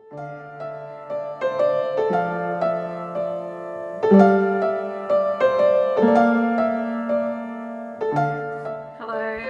Hello,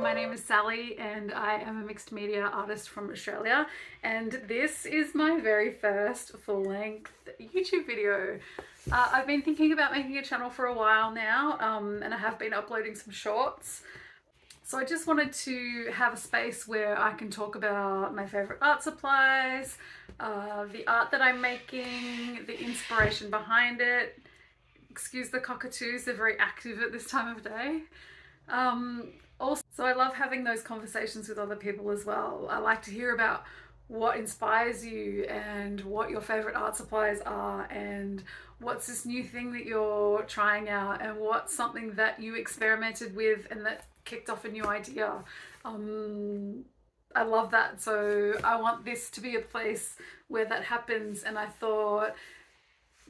my name is Sally and I am a mixed media artist from Australia, and this is my very first full-length YouTube video. I've been thinking about making a channel for a while now, and I have been uploading some shorts. So I just wanted to have a space where I can talk about my favorite art supplies, the art that I'm making, the inspiration behind it. Excuse the cockatoos, they're very active at this time of day. Also, I love having those conversations with other people as well. I like to hear about what inspires you and what your favorite art supplies are, and what's this new thing that you're trying out, and what's something that you experimented with and that kicked off a new idea. I love that. So I want this to be a place where that happens, and I thought,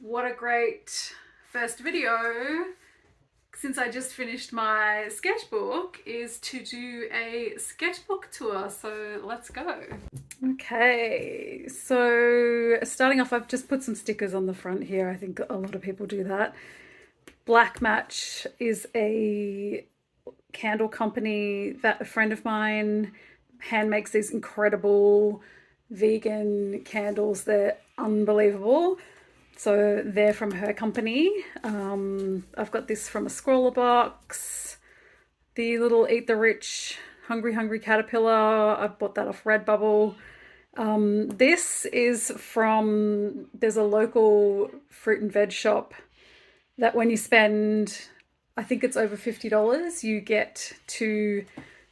what a great first video, since I just finished my sketchbook, is to do a sketchbook tour. So let's go. Okay, so starting off, I've just put some stickers on the front here. I think a lot of people do that. Black Match is a candle company that a friend of mine hand makes these incredible vegan candles. They're unbelievable. So they're from her company. I've got this from a scroller box. The little Eat the Rich Hungry Hungry Caterpillar. I bought that off Redbubble. This is from, there's a local fruit and veg shop that when you spend, I think it's over $50, you get to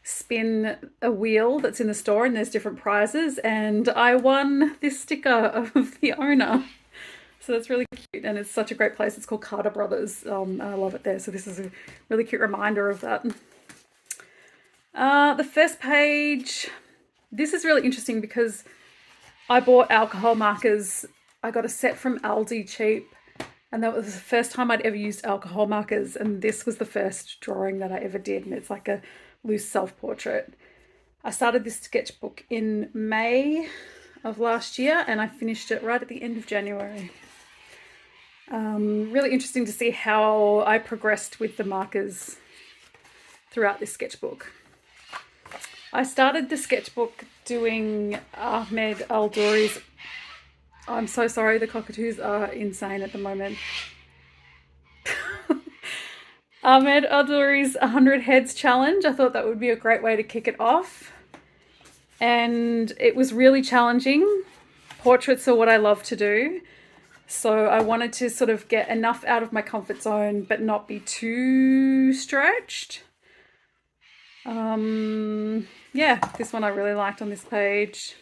spin a wheel that's in the store, and there's different prizes. And I won this sticker of the owner. So that's really cute, and it's such a great place. It's called Carter Brothers. I love it there. So this is a really cute reminder of that. The first page, this is really interesting because I bought alcohol markers. I got a set from Aldi cheap, and that was the first time I'd ever used alcohol markers, and this was the first drawing that I ever did, and it's like a loose self-portrait. I started this sketchbook in May of last year, and I finished it right at the end of January. Really interesting to see how I progressed with the markers throughout this sketchbook. I started the sketchbook doing Ahmed Al-Douri's, I'm so sorry, the cockatoos are insane at the moment. Ahmed Al-Douri's 100 Heads Challenge. I thought that would be a great way to kick it off. And it was really challenging. Portraits are what I love to do. So I wanted to sort of get enough out of my comfort zone, but not be too stretched. Yeah, this one I really liked on this page.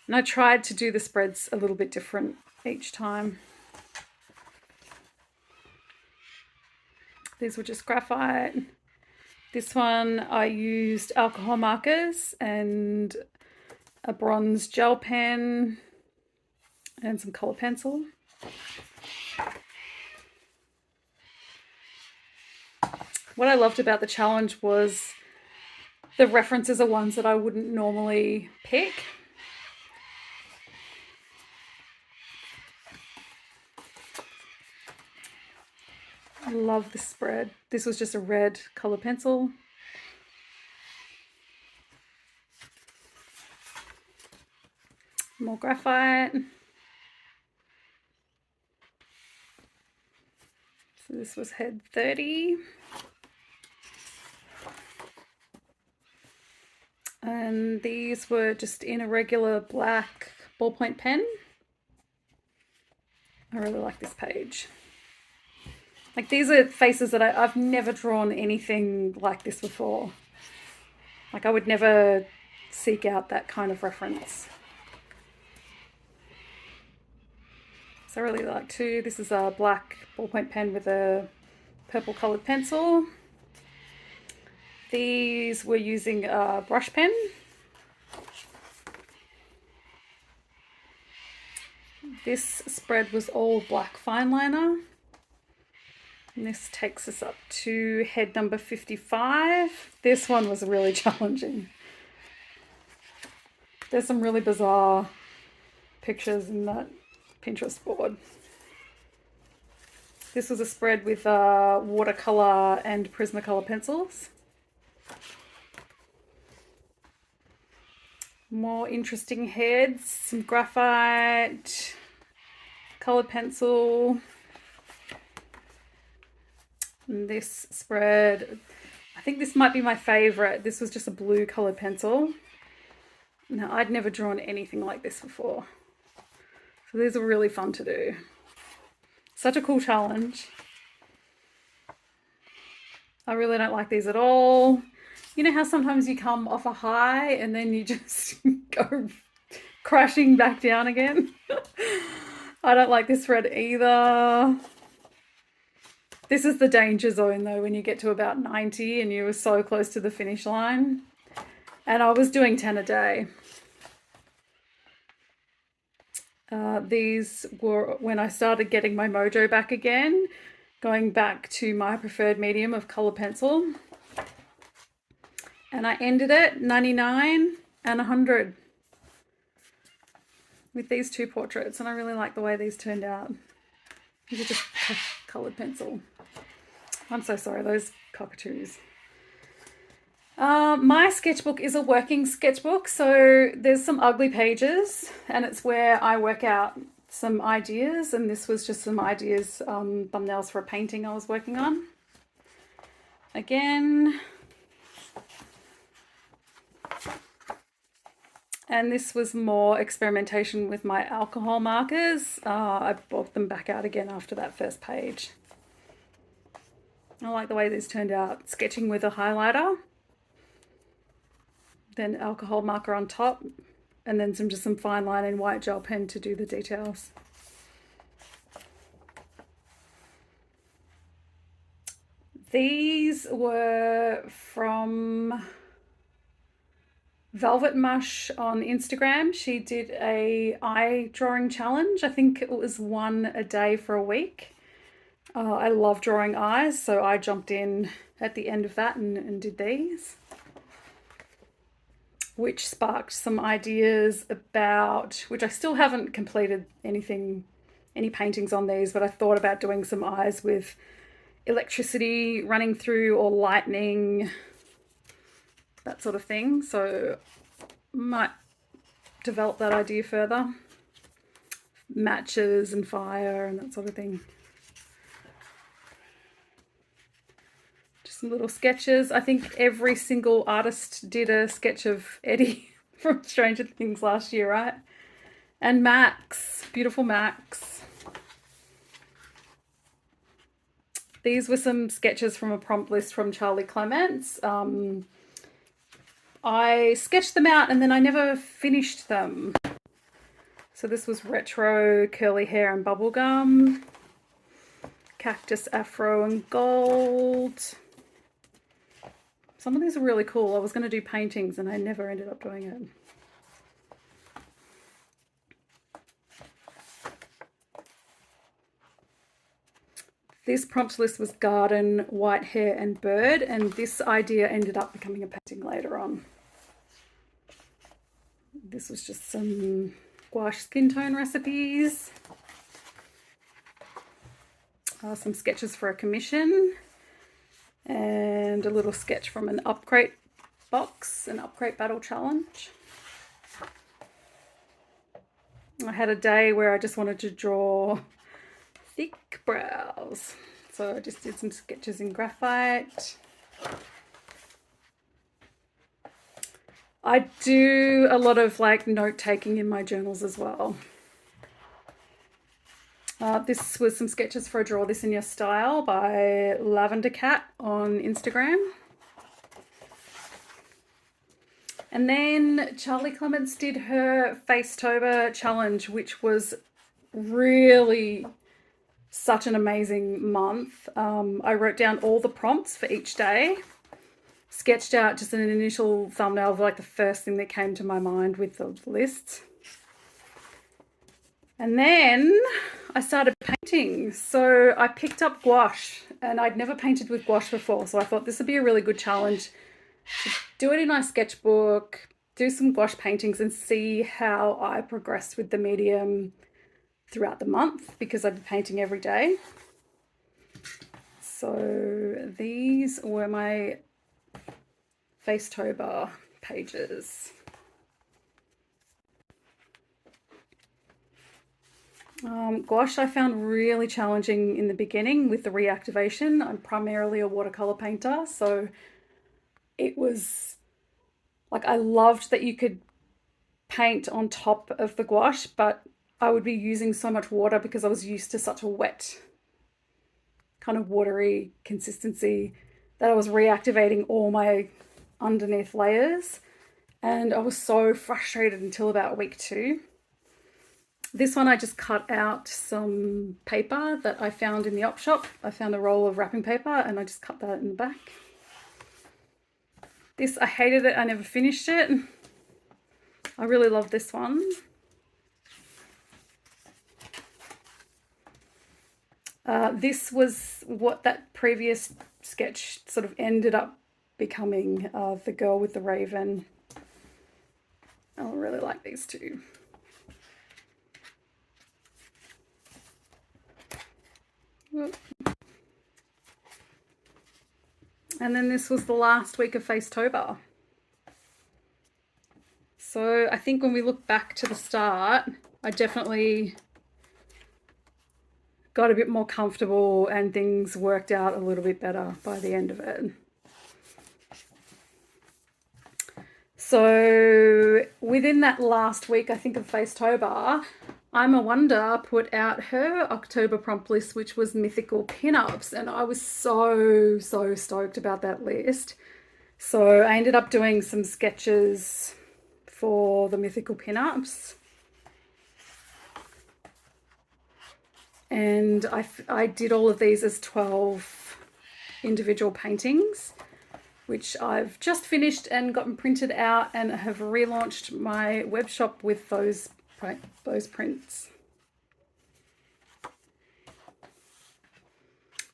And I tried to do the spreads a little bit different each time. These were just graphite. This one I used alcohol markers and a bronze gel pen and some colour pencil. What I loved about the challenge was the references are ones that I wouldn't normally pick. I love this spread. This was just a red colour pencil. More graphite. So this was head 30. And these were just in a regular black ballpoint pen. I really like this page. Like, these are faces that I've never drawn anything like this before. Like, I would never seek out that kind of reference. So I really like too. This is a black ballpoint pen with a purple coloured pencil. These were using a brush pen. This spread was all black fine liner. And this takes us up to head number 55. This one was really challenging. There's some really bizarre pictures in that Pinterest board. This was a spread with watercolor and Prismacolor pencils. More interesting heads, some graphite, colored pencil. And this spread, I think this might be my favorite. This was just a blue colored pencil. Now, I'd never drawn anything like this before. So these are really fun to do. Such a cool challenge. I really don't like these at all. You know how sometimes you come off a high and then you just go crashing back down again? I don't like this thread either. This is the danger zone though, when you get to about 90 and you were so close to the finish line. And I was doing 10 a day. These were when I started getting my mojo back again, going back to my preferred medium of color pencil. And I ended it 99 and 100 with these two portraits. And I really like the way these turned out. These are just colored pencil. I'm so sorry, those cockatoos. My sketchbook is a working sketchbook, so there's some ugly pages and it's where I work out some ideas, and this was just some ideas, thumbnails for a painting I was working on. Again. And this was more experimentation with my alcohol markers. I brought them back out again after that first page. I like the way these turned out. Sketching with a highlighter. Then alcohol marker on top, and then just some fine line and white gel pen to do the details. These were from Velvet Mush on Instagram. She did a eye drawing challenge. I think it was one a day for a week. I love drawing eyes, so I jumped in at the end of that and did these, which sparked some ideas about, which I still haven't completed any paintings on these, but I thought about doing some eyes with electricity running through or lightning, that sort of thing. So might develop that idea further. Matches and fire and that sort of thing. Some little sketches. I think every single artist did a sketch of Eddie from Stranger Things last year, right? And Max, beautiful Max. These were some sketches from a prompt list from Charlie Clements. I sketched them out and then I never finished them. So this was retro curly hair and bubblegum, cactus afro and gold. Some of these are really cool. I was going to do paintings and I never ended up doing it. This prompt list was garden, white hair and bird, and this idea ended up becoming a painting later on. This was just some gouache skin tone recipes. Some sketches for a commission. And a little sketch from an upgrade box, an upgrade battle challenge. I had a day where I just wanted to draw thick brows, so I just did some sketches in graphite. I do a lot of like note taking in my journals as well. This was some sketches for a Draw This in Your Style by Lavender Cat on Instagram. And then Charlie Clements did her Facetober challenge, which was really such an amazing month. I wrote down all the prompts for each day, sketched out just an initial thumbnail of like the first thing that came to my mind with the lists. And then I started painting. So I picked up gouache, and I'd never painted with gouache before. So I thought this would be a really good challenge to do it in my sketchbook, do some gouache paintings and see how I progressed with the medium throughout the month, because I'd be painting every day. So these were my Facetober pages. Gouache I found really challenging in the beginning with the reactivation. I'm primarily a watercolor painter, so it was like, I loved that you could paint on top of the gouache, but I would be using so much water because I was used to such a wet, kind of watery consistency, that I was reactivating all my underneath layers, and I was so frustrated until about week 2. This one I just cut out some paper that I found in the op shop. I found a roll of wrapping paper and I just cut that in the back. This, I hated it, I never finished it. I really love this one. This was what that previous sketch sort of ended up becoming, the girl with the raven. I really like these two. And then this was the last week of Facetober. So I think when we look back to the start, I definitely got a bit more comfortable and things worked out a little bit better by the end of it. So within that last week, I think, of Facetober, I'm a Wonder put out her October prompt list, which was mythical pinups, and I was so stoked about that list. So I ended up doing some sketches for the mythical pinups, and I did all of these as 12 individual paintings, which I've just finished and gotten printed out, and have relaunched my web shop with those prints.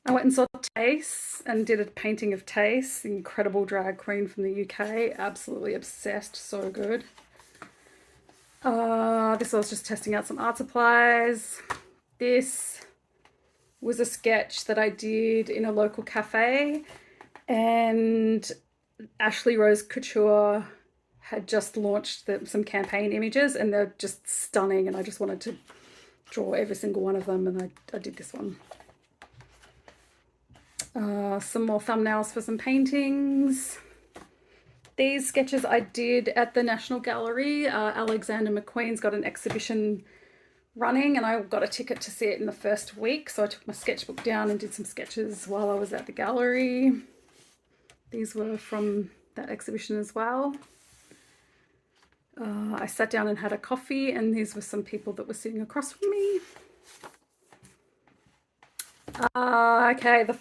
I went and saw Tace and did a painting of Tace, incredible drag queen from the UK. Absolutely obsessed, so good. This I was just testing out some art supplies. This was a sketch that I did in a local cafe, and Ashley Rose Couture had just launched some campaign images, and they're just stunning, and I just wanted to draw every single one of them, and I did this one. Some more thumbnails for some paintings. These sketches I did at the National Gallery. Alexander McQueen's got an exhibition running, and I got a ticket to see it in the first week, so I took my sketchbook down and did some sketches while I was at the gallery. These were from that exhibition as well. I sat down and had a coffee, and these were some people that were sitting across from me. Okay, the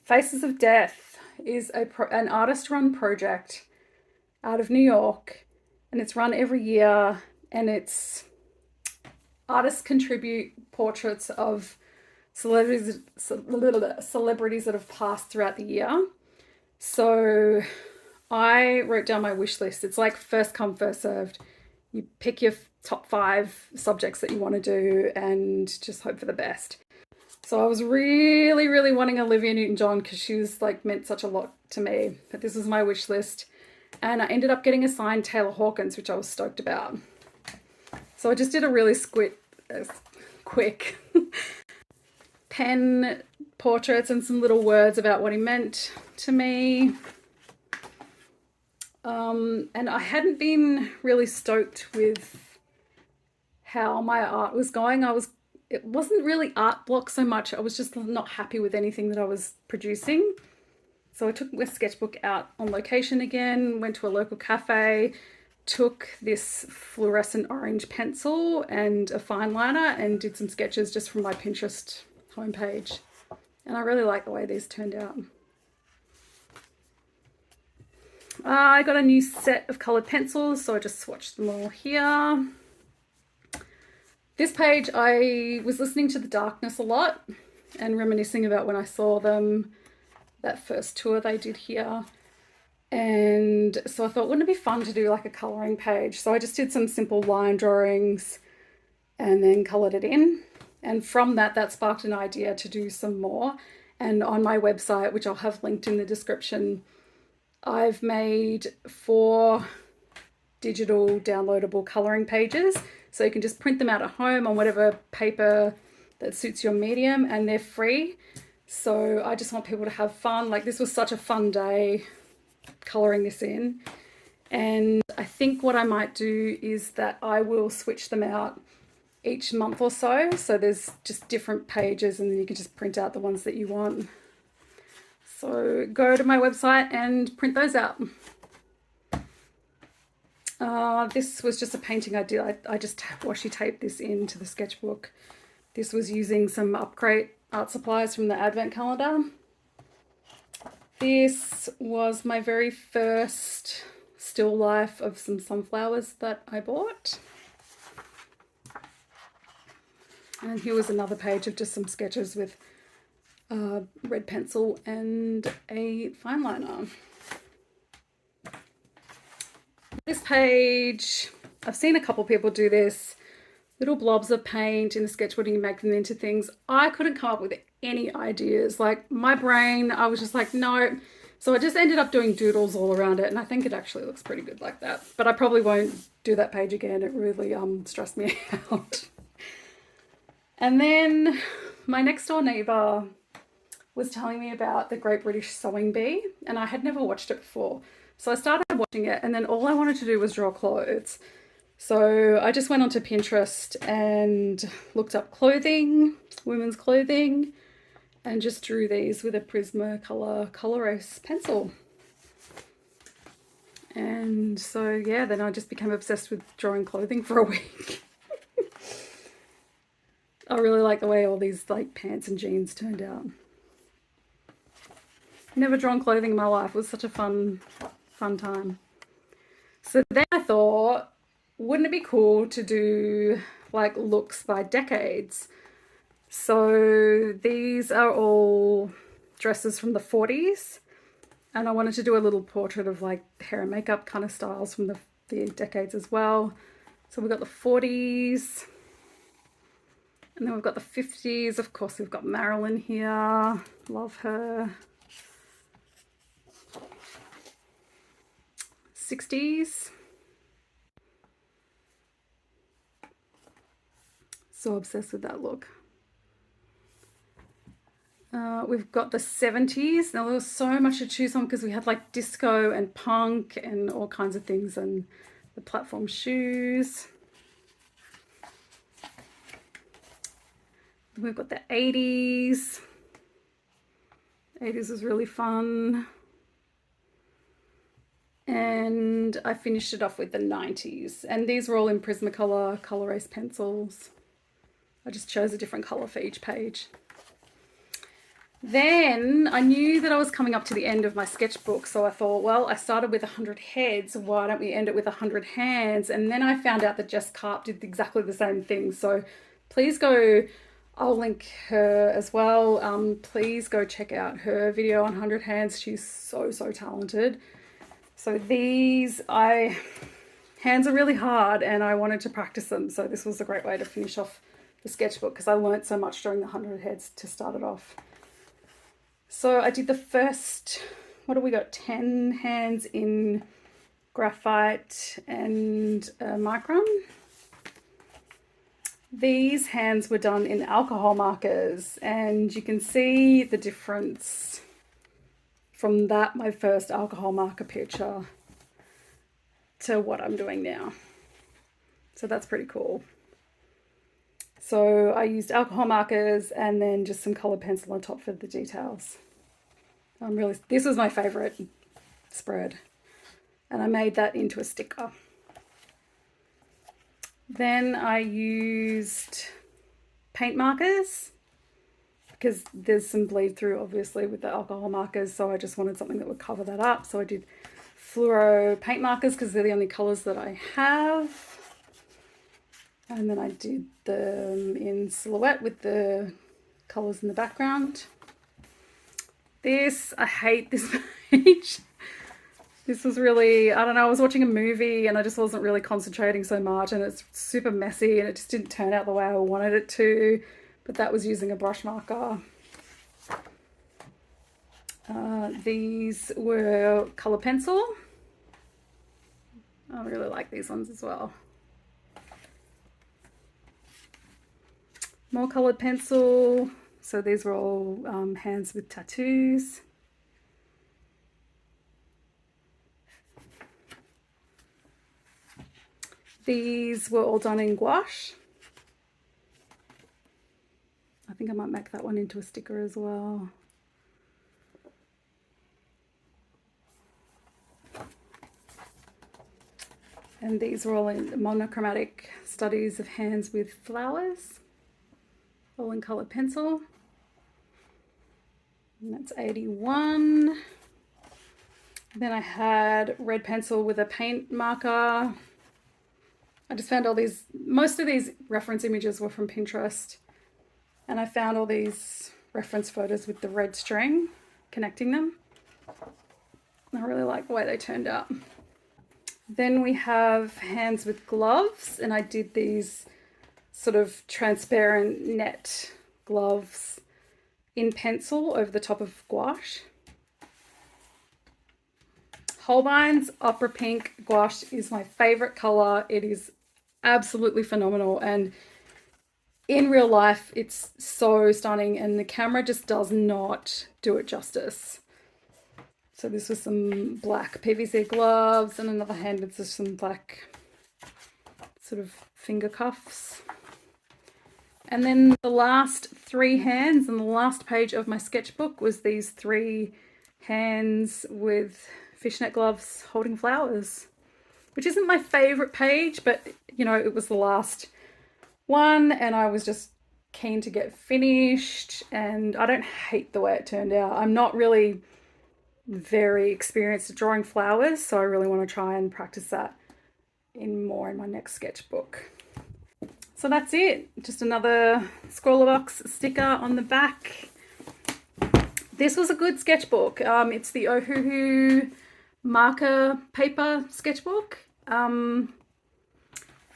Faces of Death is an artist-run project out of New York, and it's run every year, and it's artists contribute portraits of celebrities that have passed throughout the year. So I wrote down my wish list. It's like first come, first served. You pick your top 5 subjects that you want to do and just hope for the best. So I was really wanting Olivia Newton-John, because she was like meant such a lot to me. But this was my wish list, and I ended up getting assigned Taylor Hawkins, which I was stoked about. So I just did a really quick pen portraits and some little words about what he meant to me. And I hadn't been really stoked with how my art was going. It wasn't really art block so much. I was just not happy with anything that I was producing. So I took my sketchbook out on location again, went to a local cafe, took this fluorescent orange pencil and a fine liner and did some sketches just from my Pinterest homepage. And I really like the way these turned out. I got a new set of colored pencils, so I just swatched them all here. This page, I was listening to The Darkness a lot and reminiscing about when I saw them, that first tour they did here. And so I thought, wouldn't it be fun to do like a colouring page? So I just did some simple line drawings and then coloured it in. And from that, that sparked an idea to do some more. And on my website, which I'll have linked in the description, I've made 4 digital downloadable colouring pages. So you can just print them out at home on whatever paper that suits your medium, and they're free. So I just want people to have fun. Like, this was such a fun day colouring this in. And I think what I might do is that I will switch them out each month or so. So there's just different pages, and then you can just print out the ones that you want. So go to my website and print those out. This was just a painting I did. I just washi taped this into the sketchbook. This was using some Upgrade art supplies from the advent calendar. This was my very first still life of some sunflowers that I bought. And here was another page of just some sketches with red pencil and a fine liner. This page, I've seen a couple people do this. Little blobs of paint in the sketchbook and you make them into things. I couldn't come up with any ideas. Like, my brain, I was just like, no. So I just ended up doing doodles all around it, and I think it actually looks pretty good like that. But I probably won't do that page again. It really stressed me out. And then my next door neighbour was telling me about the Great British Sewing Bee, and I had never watched it before. So I started watching it, and then all I wanted to do was draw clothes. So I just went onto Pinterest and looked up clothing, women's clothing, and just drew these with a Prismacolor Colorase pencil. And so, yeah, then I just became obsessed with drawing clothing for a week. I really like the way all these like pants and jeans turned out. Never drawn clothing in my life. It was such a fun time. So then I thought, wouldn't it be cool to do like looks by decades? So these are all dresses from the 40s, and I wanted to do a little portrait of like hair and makeup kind of styles from the decades as well. So we've got the 40s, and then we've got the 50s. Of course, we've got Marilyn here. Love her. 60s. So obsessed with that look. We've got the 70s. Now, there was so much to choose on because we had like disco and punk and all kinds of things, and the platform shoes. We've got the 80s. 80s was really fun. And I finished it off with the 90s. And these were all in Prismacolor Colorase pencils. I just chose a different colour for each page. Then I knew that I was coming up to the end of my sketchbook, so I thought, well, I started with 100 heads, why don't we end it with 100 hands? And then I found out that Jess Karp did exactly the same thing. So please go, I'll link her as well. Please go check out her video on 100 hands. She's so talented. So these, hands are really hard and I wanted to practice them. So this was a great way to finish off the sketchbook because I learned so much during the 100 heads to start it off. So I did the first, what have we got? 10 hands in graphite and micron. These hands were done in alcohol markers, and you can see the difference from that, my first alcohol marker picture, to what I'm doing now. So that's pretty cool. So I used alcohol markers and then just some colored pencil on top for the details. This was my favorite spread, and I made that into a sticker. Then I used paint markers because there's some bleed through obviously with the alcohol markers, so I just wanted something that would cover that up. So I did fluoro paint markers because they're the only colors that I have. And then I did them in silhouette with the colors in the background. I hate this page. This was really, I don't know, I was watching a movie and I just wasn't really concentrating so much, and it's super messy and it just didn't turn out the way I wanted it to, but that was using a brush marker. These were colour pencil. I really like these ones as well. More coloured pencil. So these were all hands with tattoos. These were all done in gouache. I think I might make that one into a sticker as well. And these were all in monochromatic studies of hands with flowers, all in coloured pencil. And that's 81. Then I had red pencil with a paint marker. I just found all these, most of these reference images were from Pinterest. And I found all these reference photos with the red string connecting them. I really like the way they turned out. Then we have hands with gloves, and I did these sort of transparent net gloves in pencil over the top of gouache. Holbein's Opera Pink gouache is my favorite color. It is absolutely phenomenal, and in real life it's so stunning, and the camera just does not do it justice. So this was some black PVC gloves, and another hand with just some black sort of finger cuffs. And then the last 3 hands and the last page of my sketchbook was these 3 hands with fishnet gloves holding flowers, which isn't my favorite page, but you know, it was the last one and I was just keen to get finished, and I don't hate the way it turned out. I'm not really very experienced at drawing flowers, so I really want to try and practice that more in my next sketchbook. So that's it, just another Scrawlerbox sticker on the back. This was a good sketchbook. It's the Ohuhu marker paper sketchbook.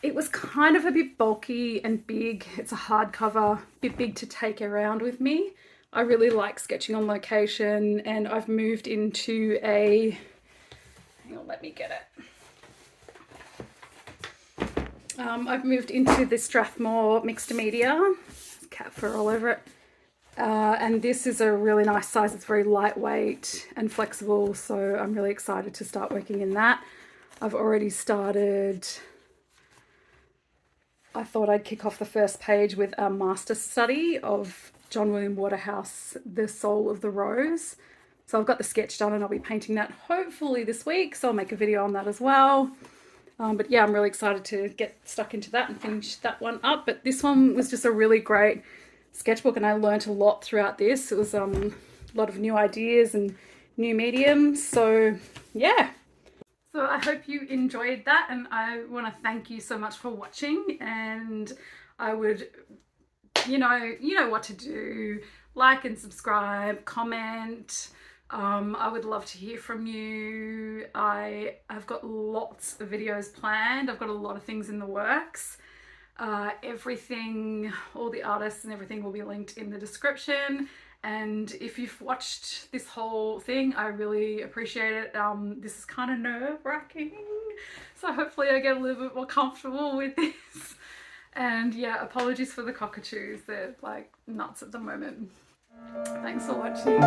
It was kind of a bit bulky and big. It's a hardcover, a bit big to take around with me. I really like sketching on location, and I've moved into a, hang on, let me get it. I've moved into the Strathmore mixed media, cat fur all over it. And this is a really nice size. It's very lightweight and flexible, so I'm really excited to start working in that. I've already started, I thought I'd kick off the first page with a master study of John William Waterhouse, The Soul of the Rose. So I've got the sketch done and I'll be painting that hopefully this week, so I'll make a video on that as well. But yeah, I'm really excited to get stuck into that and finish that one up. But this one was just a really great sketchbook, and I learnt a lot throughout this. It was a lot of new ideas and new mediums, so yeah. So I hope you enjoyed that, and I want to thank you so much for watching, and I would, you know what to do. Like and subscribe, comment. I would love to hear from you. I've got lots of videos planned. I've got a lot of things in the works. Everything, all the artists and everything will be linked in the description. And if you've watched this whole thing, I really appreciate it. This is kind of nerve-wracking, so hopefully I get a little bit more comfortable with this. And yeah, apologies for the cockatoos. They're like nuts at the moment. Thanks for watching.